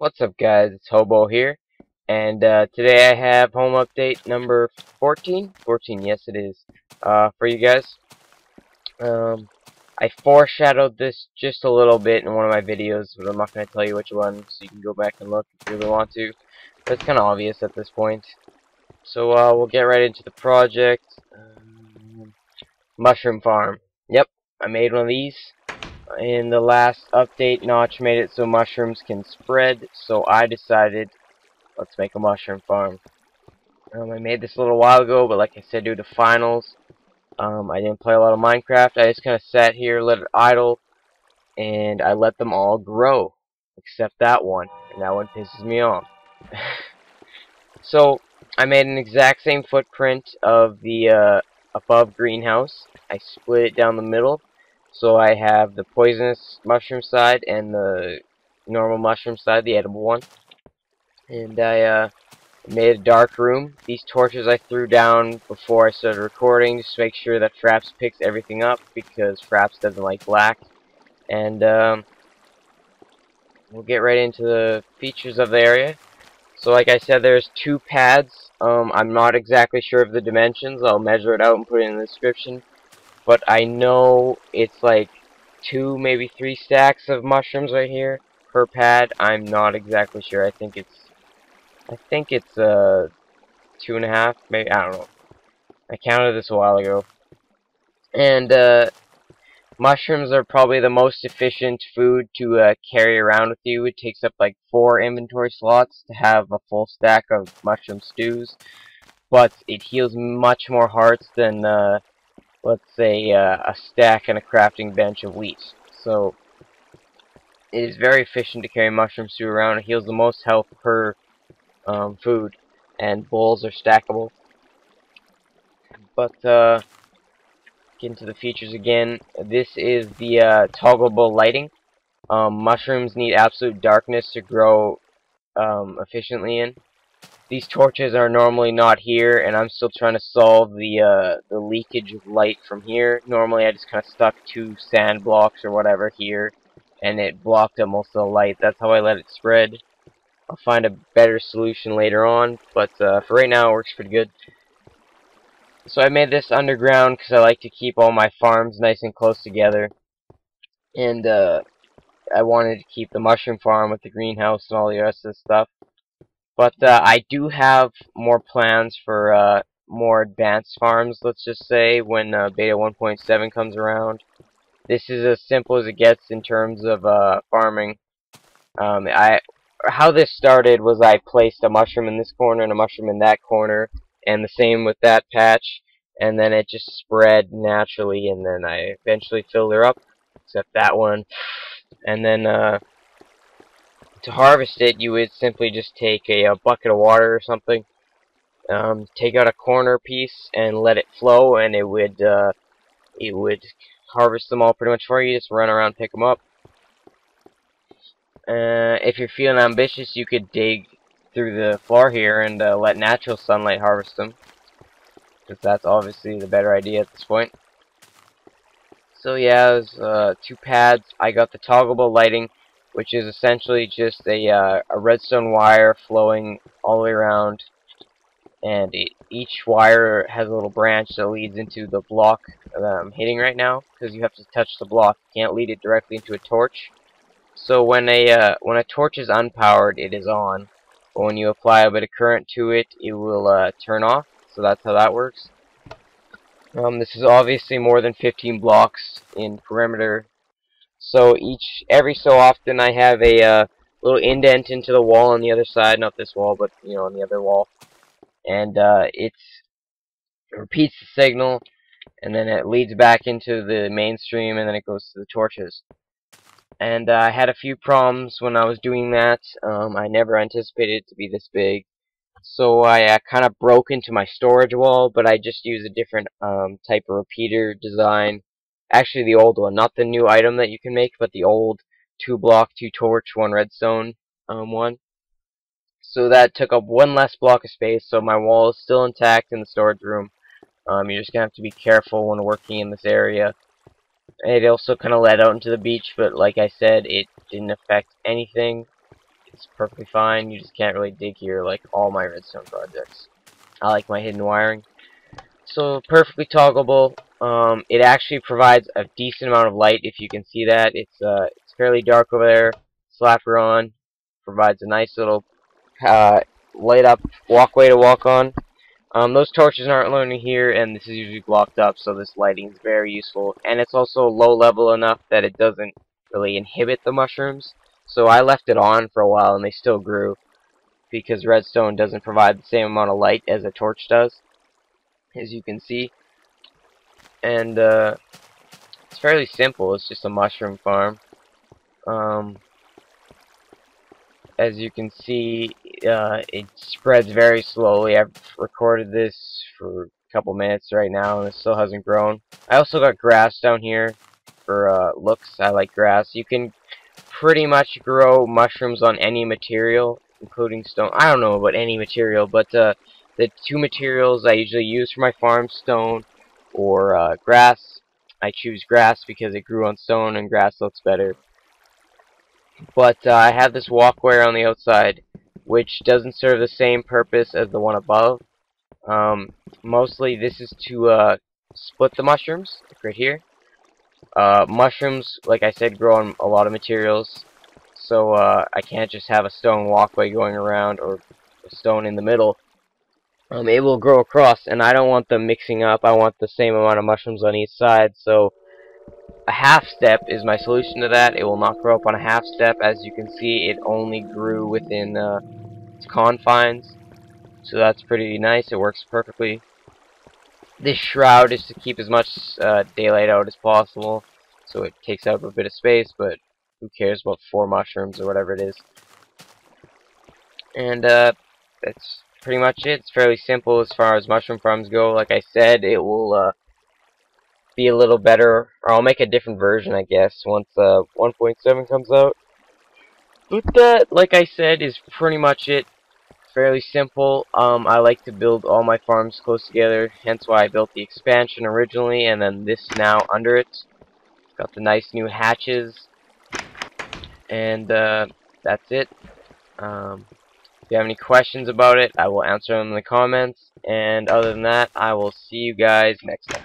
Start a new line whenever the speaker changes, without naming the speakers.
What's up, guys? It's Hobo here, and today I have home update number 14. 14, yes it is, for you guys. I foreshadowed this just a little bit in one of my videos, but I'm not going to tell you which one, so you can go back and look if you really want to. But it's kind of obvious at this point. So we'll get right into the project. Mushroom farm. Yep, I made one of these. In the last update, Notch made it so mushrooms can spread, so I decided, let's make a mushroom farm. I made this a little while ago, but like I said, due to finals, I didn't play a lot of Minecraft. I just kind of sat here, let it idle, and I let them all grow, except that one, and that one pisses me off. So, I made an exact same footprint of the above greenhouse. I split it down the middle. So I have the poisonous mushroom side and the normal mushroom side, the edible one. And I made a dark room. These torches I threw down before I started recording just to make sure that Fraps picks everything up, because Fraps doesn't like black. And we'll get right into the features of the area. So like I said, there's two pads. I'm not exactly sure of the dimensions. I'll measure it out and put it in the description. But I know it's like 2, maybe 3 stacks of mushrooms right here per pad. I'm not exactly sure. I think it's 2.5, maybe, I don't know. I counted this a while ago. And mushrooms are probably the most efficient food to carry around with you. It takes up like 4 inventory slots to have a full stack of mushroom stews, but it heals much more hearts than let's say a stack and a crafting bench of wheat. So it is very efficient to carry mushroom stew around. It heals the most health per food, and bowls are stackable. But get into the features again. This is the toggleable lighting. Mushrooms need absolute darkness to grow efficiently in. These torches are normally not here, and I'm still trying to solve the leakage of light from here. Normally I just kind of stuck 2 sand blocks or whatever here, and it blocked up most of the light. That's how I let it spread. I'll find a better solution later on, but for right now it works pretty good. So I made this underground because I like to keep all my farms nice and close together, and I wanted to keep the mushroom farm with the greenhouse and all the rest of the stuff. But I do have more plans for more advanced farms, let's just say, when beta 1.7 comes around. This is as simple as it gets in terms of farming. How this started was I placed a mushroom in this corner and a mushroom in that corner, and the same with that patch, and then it just spread naturally, and then I eventually filled her up, except that one. And then to harvest it, you would simply just take a bucket of water or something, take out a corner piece and let it flow, and it would harvest them all pretty much for you. Just run around, pick them up. If you're feeling ambitious, you could dig through the floor here and let natural sunlight harvest them, because that's obviously the better idea at this point. So yeah, there's 2 pads. I got the toggleable lighting, which is essentially just a redstone wire flowing all the way around, and each wire has a little branch that leads into the block that I'm hitting right now, because you have to touch the block. You can't lead it directly into a torch. So when a torch is unpowered, it is on, but when you apply a bit of current to it, it will turn off. So that's how that works. This is obviously more than 15 blocks in perimeter. So every so often I have a little indent into the wall on the other side, not this wall, but you know, on the other wall, and it repeats the signal, and then it leads back into the mainstream, and then it goes to the torches. And I had a few problems when I was doing that. I never anticipated it to be this big, so I kind of broke into my storage wall, but I just used a different type of repeater design. Actually, the old one, not the new item that you can make, but the old 2 block, 2 torch, 1 redstone one. So that took up 1 less block of space, so my wall is still intact in the storage room. You're just going to have to be careful when working in this area. It also kind of led out into the beach, but like I said, it didn't affect anything. It's perfectly fine. You just can't really dig here like all my redstone projects. I like my hidden wiring. So perfectly toggleable. It actually provides a decent amount of light, if you can see that. It's fairly dark over there. Slap her on. Provides a nice little light up walkway to walk on. Those torches aren't learning here, and this is usually blocked up, so this lighting is very useful. And it's also low level enough that it doesn't really inhibit the mushrooms. So I left it on for a while, and they still grew, because redstone doesn't provide the same amount of light as a torch does, as you can see. And it's fairly simple. It's just a mushroom farm. As you can see, it spreads very slowly. I've recorded this for a couple minutes right now, and it still hasn't grown. I also got grass down here for looks. I like grass. You can pretty much grow mushrooms on any material, including stone. I don't know about any material, but the two materials I usually use for my farm, stone or grass. I choose grass because it grew on stone, and grass looks better. But I have this walkway on the outside, which doesn't serve the same purpose as the one above. Mostly this is to split the mushrooms, like right here. Mushrooms, like I said, grow on a lot of materials, so I can't just have a stone walkway going around or a stone in the middle. It will grow across, and I don't want them mixing up. I want the same amount of mushrooms on each side, so a half step is my solution to that. It will not grow up on a half step. As you can see, it only grew within its confines, so that's pretty nice. It works perfectly. This shroud is to keep as much daylight out as possible, so it takes up a bit of space, but who cares about 4 mushrooms or whatever it is. And that's pretty much it. It's fairly simple as far as mushroom farms go. Like I said, it will be a little better, or I'll make a different version, I guess, once 1.7 comes out. But that, like I said, is pretty much it. Fairly simple. I like to build all my farms close together, hence why I built the expansion originally, and then this now under it. Got the nice new hatches, and that's it. If you have any questions about it, I will answer them in the comments, and other than that, I will see you guys next time.